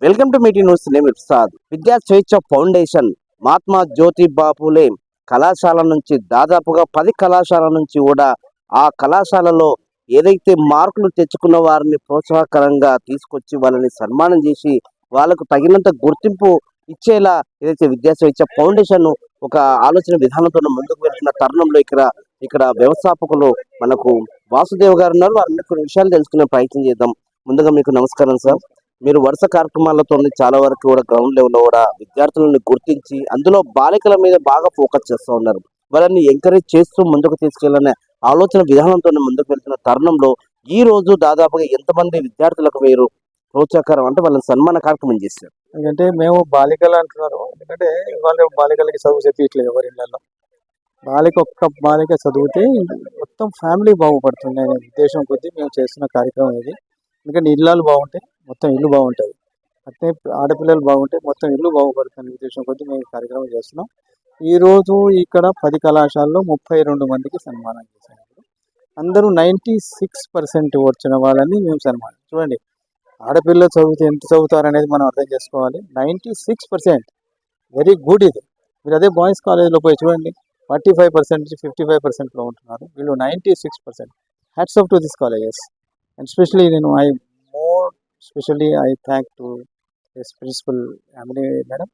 Welcome to meeting news. నేను ప్రసాద్. విద్యా స్వేచ్ఛ ఫౌండేషన్ మహాత్మా జ్యోతిబా పూలే కళాశాల నుంచి దాదాపుగా 10 కళాశాల నుంచి కూడా ఆ కళాశాలలో ఏదైతే మార్కులు తెచ్చుకున్న వారిని ప్రోత్సాహకరంగా తీసుకొచ్చి వాళ్ళని సన్మానం చేసి వాళ్ళకు తగినంత గుర్తింపు ఇచ్చేలా ఏదైతే విద్యా స్వేచ్ఛ ఫౌండేషన్ ఒక ఆలోచన విధానంతో ముందుకు వెళ్తున్న తరుణంలో ఇక్కడ వ్యవస్థాపకులు మనకు వాసుదేవ్ గారు ఉన్నారు. వారిని కొన్ని విషయాలు తెలుసుకునే ప్రయత్నం చేద్దాం. ముందుగా మీకు నమస్కారం సార్. మీరు వరుస కార్యక్రమాలతో చాలా వరకు కూడా గ్రౌండ్ లెవెల్లో కూడా విద్యార్థులను గుర్తించి అందులో బాలికల మీద బాగా ఫోకస్ చేస్తూ ఉన్నారు. వాళ్ళని ఎంకరేజ్ చేస్తూ ముందుకు తీసుకెళ్లనే ఆలోచన విధానంతో ముందుకు వెళ్తున్న తరుణంలో ఈ రోజు దాదాపుగా ఎంతమంది విద్యార్థులకు మీరు ప్రోత్సాహకరం అంటే వాళ్ళని సన్మాన కార్యక్రమం చేశారు? ఎందుకంటే మేము బాలికలు అంటున్నారు. ఎందుకంటే వాళ్ళు బాలికలకి చదువు చెప్పట్లేదు ఎవరి ఇళ్ళల్లో. ఒక్క బాలిక చదివితే మొత్తం ఫ్యామిలీ బాగుపడుతుంది అనే ఉద్దేశం కొద్దీ మేము చేస్తున్న కార్యక్రమం ఇది. ఎందుకంటే ఇళ్ళు బాగుంటే మొత్తం ఇల్లు బాగుంటుంది, అట్లే ఆడపిల్లలు బాగుంటే మొత్తం ఇల్లు బాగుపడుతుంది ఉద్దేశం కొద్దీ మేము కార్యక్రమం చేస్తున్నాం. ఈరోజు ఇక్కడ 10 కళాశాలలో 32 మందికి సన్మానం చేశాము. అందరూ 96% వచ్చిన వాళ్ళని మేము సన్మానం. చూడండి, ఆడపిల్లలు చదివితే ఎంత చదువుతారనేది మనం అర్థం చేసుకోవాలి. 96% వెరీ గుడ్. ఇది మీరు అదే బాయ్స్ కాలేజ్లో పోయి చూడండి, 45% నుంచి 55%లో ఉంటున్నారు. వీళ్ళు 96%. Hats off to this colleges. And specially I thank to this principle Yamini madam.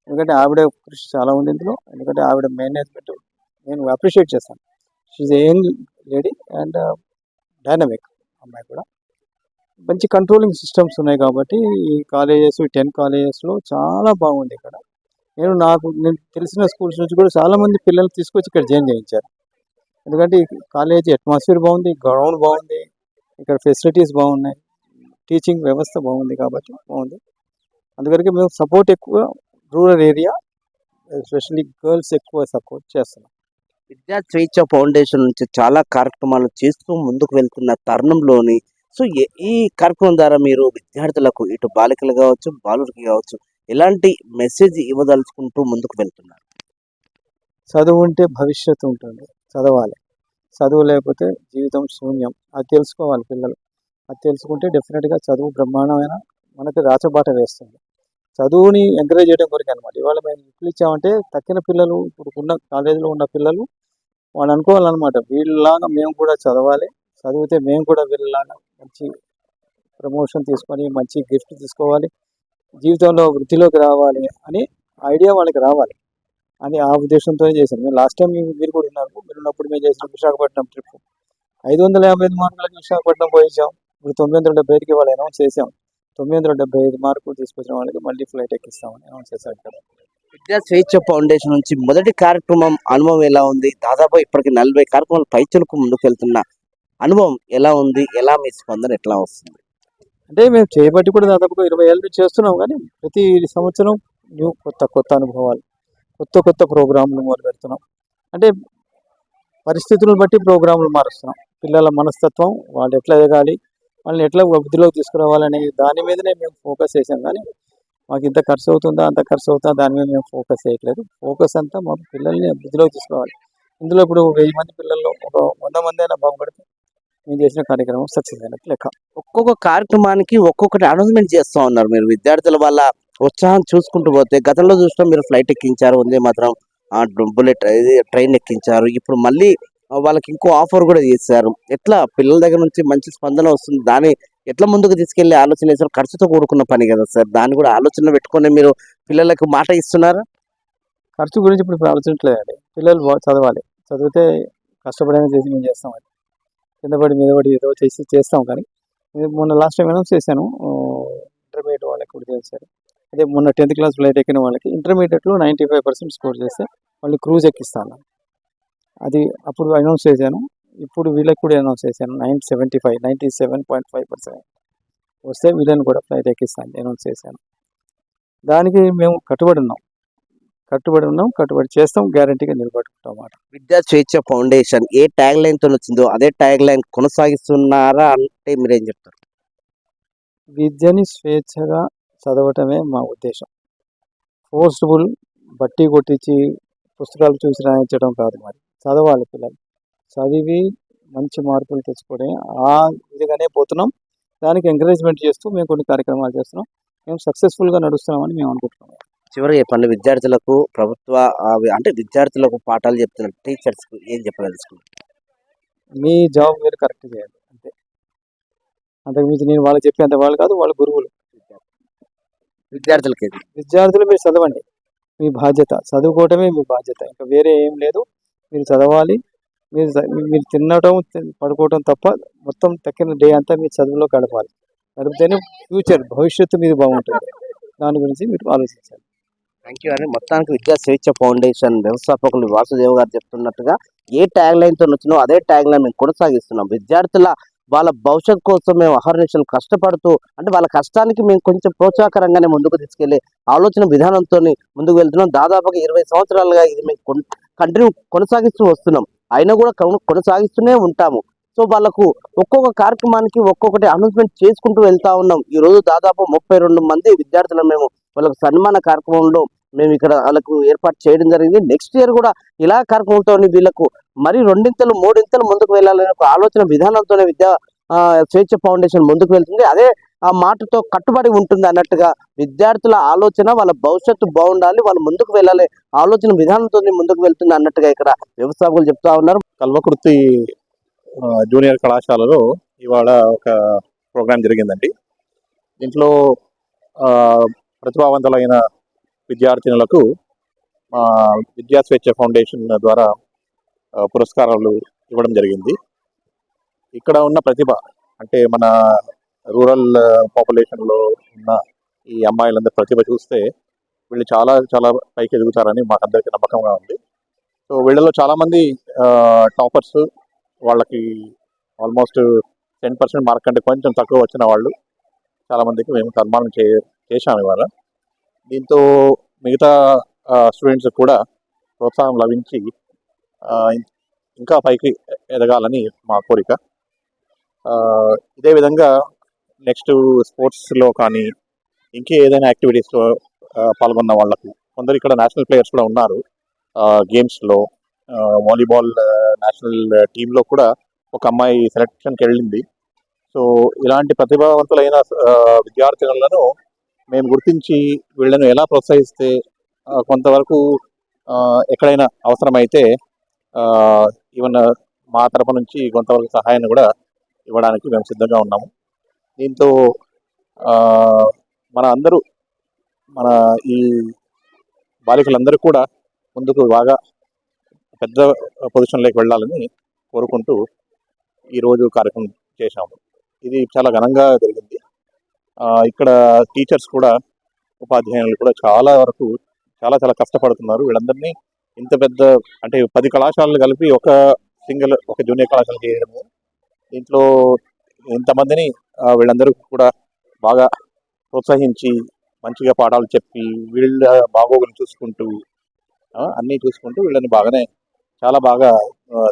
ఎందుకంటే ఆవిడ కృషి చాలా ఉంది ఇందులో. ఎందుకంటే ఆవిడ మేనేజ్మెంట్ నేను అప్రిషియేట్ చేస్తాను. She a young lady and dynamic అమ్మాయి కూడా. మంచి కంట్రోలింగ్ సిస్టమ్స్ ఉన్నాయి కాబట్టి ఈ కాలేజెస్ 10 కాలేజెస్లో చాలా బాగుంది ఇక్కడ. నేను తెలిసిన స్కూల్స్ నుంచి కూడా చాలామంది పిల్లలు తీసుకొచ్చి ఇక్కడ జాయిన్ చేయించారు. ఎందుకంటే ఈ కాలేజీ అట్మాస్ఫియర్ బాగుంది, గ్రౌండ్ బాగుంది, ఇక్కడ ఫెసిలిటీస్ బాగున్నాయి, టీచింగ్ వ్యవస్థ బాగుంది కాబట్టి బాగుంది. అందుకని మేము సపోర్ట్ ఎక్కువ రూరల్ ఏరియా ఎస్పెషల్లీ గర్ల్స్ ఎక్కువ సపోర్ట్ చేస్తున్నాం. విద్యా స్వేచ్ఛ ఫౌండేషన్ నుంచి చాలా కార్యక్రమాలు చేస్తూ ముందుకు వెళ్తున్న తరుణంలోని ఈ కార్యక్రమం ద్వారా మీరు విద్యార్థులకు ఇటు బాలికలు కావచ్చు బాలురికి కావచ్చు ఎలాంటి మెసేజ్ ఇవ్వదలుచుకుంటూ ముందుకు వెళ్తున్నారు? చదువు ఉంటే భవిష్యత్తు ఉంటుంది, చదవాలి. చదువు లేకపోతే జీవితం శూన్యం. అది తెలుసుకోవాలి పిల్లలు. అది తెలుసుకుంటే డెఫినెట్గా చదువు బ్రహ్మాండమైన మనకి రాచబాట వేస్తుంది. చదువుని ఎంకరేజ్ చేయడం కొరకు అనమాట. ఇవాళ మేము ఇంట్లో ఇచ్చామంటే తక్కిన పిల్లలు, ఇప్పుడు ఉన్న కాలేజీలో ఉన్న పిల్లలు వాళ్ళు అనుకోవాలన్నమాట, వీళ్ళలాగా మేము కూడా చదవాలి, చదివితే మేము కూడా వీళ్ళలాగా మంచి ప్రమోషన్ తీసుకొని మంచి గిఫ్ట్ తీసుకోవాలి, జీవితంలో వృద్ధిలోకి రావాలి అని ఐడియా వాళ్ళకి రావాలి అని ఆ ఉద్దేశంతో చేశాను. మేము లాస్ట్ టైం మీరు కూడా ఉన్నారు. మీరు ఉన్నప్పుడు మేము చేసిన విశాఖపట్నం ట్రిప్ 555 మార్కులకి విశాఖపట్నం పోయించాం. ఇప్పుడు 975కి వాళ్ళు అనౌన్స్ చేసాం. 975 మార్కులు తీసుకొచ్చిన వాళ్ళకి మళ్ళీ ఫ్లైట్ ఎక్కిస్తామని అనౌన్స్ చేశారు కదా. విద్యా స్వేచ్ఛ ఫౌండేషన్ నుంచి మొదటి కార్యక్రమం అనుభవం ఎలా ఉంది? దాదాపు ఇప్పటికి 40 కార్యక్రమాలు పైచులకు ముందుకు వెళ్తున్న అనుభవం ఎలా ఉంది? ఎలా మీ స్పందన ఎట్లా వస్తుంది? అంటే మేము చేయబట్టి కూడా దాదాపుగా 20 ఏళ్ళు చేస్తున్నాం, కానీ ప్రతి సంవత్సరం కొత్త అనుభవాలు, కొత్త ప్రోగ్రాంలు మొదలు పెడుతున్నాం. అంటే పరిస్థితులను బట్టి ప్రోగ్రాంలు మారుస్తున్నాం. పిల్లల మనస్తత్వం, వాళ్ళు ఎట్లా ఎదగాలి, వాళ్ళని ఎట్లా వృద్ధిలోకి తీసుకురావాలనే దాని మీదనే మేము ఫోకస్ చేసాం. కానీ మాకు ఇంత ఖర్చు అవుతుందా అంత ఖర్చు అవుతుందా దాని మీద మేము ఫోకస్ చేయట్లేదు. ఫోకస్ అంతా మా పిల్లల్ని వృద్ధిలోకి తీసుకురావాలి. ఇందులో ఇప్పుడు 1000 మంది పిల్లల్లో ఒక 100 మంది అయినా బాగుపడితే మేము చేసిన కార్యక్రమం సక్సెస్ అయినట్టు లెక్క. ఒక్కొక్క కార్యక్రమానికి ఒక్కొక్కటి అనౌన్స్మెంట్ చేస్తూ ఉన్నారు. మీరు విద్యార్థుల వల్ల ఉత్సాహం చూసుకుంటూ పోతే గతంలో చూసినా మీరు ఫ్లైట్ ఎక్కించారు, వందే మాత్రం బుల్లెట్ ట్రైన్ ఎక్కించారు. ఇప్పుడు మళ్ళీ వాళ్ళకి ఇంకో ఆఫర్ కూడా చేశారు. ఎట్లా పిల్లల దగ్గర నుంచి మంచి స్పందన వస్తుంది? దాన్ని ఎట్లా ముందుకు తీసుకెళ్లే ఆలోచన చేశారు? ఖర్చుతో కూడుకున్న పని కదా సార్, దాన్ని కూడా ఆలోచన పెట్టుకొని మీరు పిల్లలకు మాట ఇస్తున్నారా? ఖర్చు గురించి ఇప్పుడు ఆలోచించలేదండి. పిల్లలు చదవాలి, చదివితే కష్టపడైనా చేసి మేము చేస్తాం. అది కింద పడి మీద పడి ఏదో చేస్తాం. కానీ మొన్న లాస్ట్ టైం అనౌన్స్ చేశాను, ఇంటర్మీడియట్ వాళ్ళకి కూడా చేశారు. అదే మొన్న 10th క్లాస్ ఫ్లైట్ ఎక్కిన వాళ్ళకి ఇంటర్మీడియట్లో 95% స్కోర్ చేస్తే వాళ్ళు క్రూజ్ ఎక్కిస్తాను. అది అప్పుడు అనౌన్స్ చేశాను. ఇప్పుడు వీళ్ళకి కూడా అనౌన్స్ చేశాను. 97.5% వస్తే వీళ్ళని కూడా ఫ్లైట్ ఎక్కిస్తాను అనౌన్స్ చేశాను. దానికి మేము కట్టుబడి చేస్తాం, గ్యారంటీగా నిలబడుకుంటాం అన్నమాట. విద్యా స్వేచ్ఛ ఫౌండేషన్ ఏ ట్యాగ్ లైన్ తో వచ్చిందో అదే ట్యాగ్ లైన్ కొనసాగిస్తున్నారా అంటే మీరేం చెప్తారు? విద్యని స్వేచ్ఛగా చదవటమే మా ఉద్దేశం. ఫోర్స్ఫుల్ బట్టి కొట్టించి పుస్తకాలు చూసి రాయించడం కాదు. మరి చదవాలి పిల్లలు, చదివి మంచి మార్కులు తెచ్చుకోవడం ఆ విధంగానే పోతున్నాం. దానికి ఎంకరేజ్మెంట్ చేస్తూ మేము కొన్ని కార్యక్రమాలు చేస్తున్నాం. మేము సక్సెస్ఫుల్గా నడుస్తున్నామని మేము అనుకుంటున్నాం. చివరిగా చెప్పండి, విద్యార్థులకు ప్రభుత్వ అంటే విద్యార్థులకు పాఠాలు చెప్తున్న టీచర్స్‌కు ఏం చెప్పదలుచుకున్నారు? మీ జాబ్ మీరు కరెక్ట్ చేయాలి అంతే. అంతకుమించి నేను వాళ్ళకి చెప్పేంత వాళ్ళు కాదు, వాళ్ళ గురువులు. విద్యార్థులకి ఏది? విద్యార్థులు మీరు చదవండి, మీ బాధ్యత చదువుకోవటమే మీ బాధ్యత, ఇంకా వేరే ఏం లేదు. మీరు చదవాలి, మీరు తినటం పడుకోవటం తప్ప మొత్తం తక్కిన డే అంతా మీరు చదువులో గడపాలి. గడిపితేనే ఫ్యూచర్ భవిష్యత్తు మీది బాగుంటుంది. దాని గురించి మీరు ఆలోచించాలి. థ్యాంక్ యూ అండి. మొత్తానికి విద్యా స్వేచ్ఛ ఫౌండేషన్ వ్యవస్థాపకులు వాసుదేవ్ గారు చెప్తున్నట్టుగా ఏ ట్యాగ్ లైన్తో వచ్చినో అదే ట్యాగ్ లైన్ మేము కొనసాగిస్తున్నాం. విద్యార్థుల వాళ్ళ భవిష్యత్ కోసం మేము అహర్నిశలు కష్టపడుతూ, అంటే వాళ్ళ కష్టానికి మేము కొంచెం ప్రోత్సాహకరంగానే ముందుకు తీసుకెళ్లే ఆలోచన విధానంతో ముందుకు వెళ్తున్నాం. దాదాపుగా 20 సంవత్సరాలుగా ఇది మేము కంటిన్యూ కొనసాగిస్తూ వస్తున్నాం. అయినా కూడా కొనసాగిస్తూనే ఉంటాము. సో వాళ్ళకు ఒక్కొక్క కార్యక్రమానికి ఒక్కొక్కటి అనౌన్స్మెంట్ చేసుకుంటూ వెళ్తా ఉన్నాం. ఈ రోజు దాదాపు 32 మంది విద్యార్థులను మేము వాళ్ళకు సన్మాన కార్యక్రమంలో మేము ఇక్కడ వాళ్ళకు ఏర్పాటు చేయడం జరిగింది. నెక్స్ట్ ఇయర్ కూడా ఇలా కార్యక్రమంతో వీళ్ళకు మరి రెండింతలు మూడింతలు ముందుకు వెళ్ళాలనే ఒక ఆలోచన విధానంతోనే స్వేచ్ఛ ఫౌండేషన్ ముందుకు వెళ్తుంది. అదే ఆ మాటతో కట్టుబడి ఉంటుంది అన్నట్టుగా విద్యార్థుల ఆలోచన, వాళ్ళ భవిష్యత్తు బాగుండాలి, వాళ్ళు ముందుకు వెళ్ళాలి ఆలోచన విధానంతో ముందుకు వెళ్తుంది అన్నట్టుగా ఇక్కడ వ్యవస్థాపకులు చెప్తా ఉన్నారు. కల్వకుర్తి జూనియర్ కళాశాలలో ఇవాళ ఒక ప్రోగ్రాం జరిగిందండి. దీంట్లో ప్రతిభావంతులైన విద్యార్థినులకు విద్యా స్వేచ్ఛ ఫౌండేషన్ ద్వారా పురస్కారాలు ఇవ్వడం జరిగింది. ఇక్కడ ఉన్న ప్రతిభ అంటే మన రూరల్ పాపులేషన్లో ఉన్న ఈ అమ్మాయిలందరి ప్రతిభ చూస్తే వీళ్ళు చాలా చాలా పైకి ఎదుగుతారని మాకందరికీ నమ్మకంగా ఉంది. సో వీళ్ళలో చాలామంది టాపర్స్, వాళ్ళకి ఆల్మోస్ట్ 10% మార్క్ అంటే కొంచెం తక్కువ వచ్చిన వాళ్ళు చాలామందికి మేము సన్మానం చేశాము ఇవాళ. దీంతో మిగతా స్టూడెంట్స్ కూడా ప్రోత్సాహం లభించి ఇంకా పైకి ఎదగాలని మా కోరిక. ఇదే విధంగా నెక్స్ట్ స్పోర్ట్స్లో కానీ ఇంకే ఏదైనా యాక్టివిటీస్లో పాల్గొన్న వాళ్ళకు కొందరు ఇక్కడ నేషనల్ ప్లేయర్స్ కూడా ఉన్నారు. గేమ్స్లో వాలీబాల్ నేషనల్ టీంలో కూడా ఒక అమ్మాయి సెలక్షన్కి వెళ్ళింది. సో ఇలాంటి ప్రతిభావంతులైన విద్యార్థినులను మేము గుర్తించి వీళ్ళను ఎలా ప్రోత్సహిస్తే కొంతవరకు ఎక్కడైనా అవసరమైతే ఈవెన్ మా తరపు నుంచి కొంతవరకు సహాయాన్ని కూడా ఇవ్వడానికి మేము సిద్ధంగా ఉన్నాము. దీంతో మన ఈ బాలికలందరూ కూడా ముందుకు బాగా పెద్ద పొజిషన్లోకి వెళ్ళాలని కోరుకుంటూ ఈరోజు కార్యక్రమం చేశాము. ఇది చాలా ఘనంగా జరిగింది. ఇక్కడ టీచర్స్ కూడా, ఉపాధ్యాయులు కూడా చాలా వరకు చాలా చాలా కష్టపడుతున్నారు. వీళ్ళందరినీ ఇంత పెద్ద అంటే 10 కళాశాలలు కలిపి ఒక జూనియర్ కళాశాల చేయడము, దీంట్లో ఇంతమందిని వీళ్ళందరూ కూడా బాగా ప్రోత్సహించి మంచిగా పాఠాలు చెప్పి వీళ్ళ బాగోగులు చూసుకుంటూ అన్నీ చూసుకుంటూ వీళ్ళని చాలా బాగా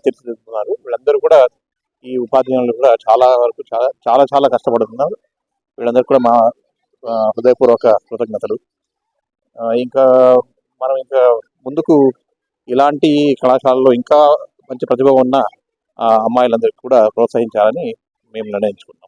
తీర్చిదిద్దుతున్నారు. వీళ్ళందరూ కూడా ఈ ఉపాధ్యాయులు కూడా చాలా వరకు చాలా చాలా కష్టపడుతున్నారు. వీళ్ళందరూ కూడా మా హృదయపూర్వక కృతజ్ఞతలు. ఇంకా మనం ముందుకు ఇలాంటి కళాశాలలో ఇంకా మంచి ప్రతిభ ఉన్న అమ్మాయిలందరికీ కూడా ప్రోత్సహించాలని మేము నిర్ణయించుకున్నాం.